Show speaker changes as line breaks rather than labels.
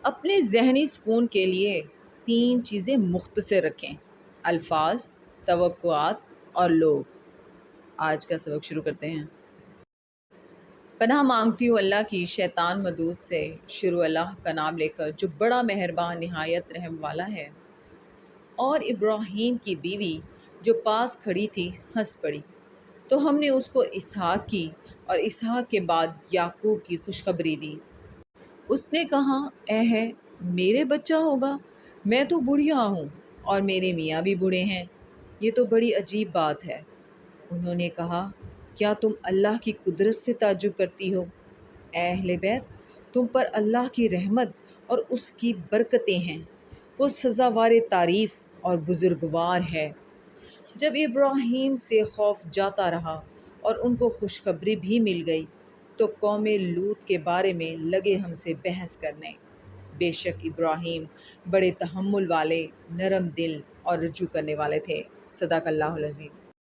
اپنے ذہنی سکون کے لیے 3 چیزیں مختصر رکھیں: الفاظ، توقعات اور لوگ۔ آج کا سبق شروع کرتے ہیں۔ پناہ مانگتی ہوں اللہ کی شیطان مردود سے۔ شروع اللہ کا نام لے کر جو بڑا مہربان نہایت رحم والا ہے۔ اور ابراہیم کی بیوی جو پاس کھڑی تھی ہنس پڑی، تو ہم نے اس کو اسحاق کی اور اسحاق کے بعد یعقوب کی خوشخبری دی۔ اس نے کہا، اے ہے میرے بچہ ہوگا، میں تو بڑھیا ہوں اور میرے میاں بھی بوڑھے ہیں، یہ تو بڑی عجیب بات ہے۔ انہوں نے کہا، کیا تم اللہ کی قدرت سے تعجب کرتی ہو؟ اے اہل بیت، تم پر اللہ کی رحمت اور اس کی برکتیں ہیں، وہ سزاوار تعریف اور بزرگوار ہے۔ جب ابراہیم سے خوف جاتا رہا اور ان کو خوشخبری بھی مل گئی تو قوم لوط کے بارے میں لگے ہم سے بحث کرنے۔ بے شک ابراہیم بڑے تحمل والے، نرم دل اور رجوع کرنے والے تھے۔ صدق اللہ العظیم۔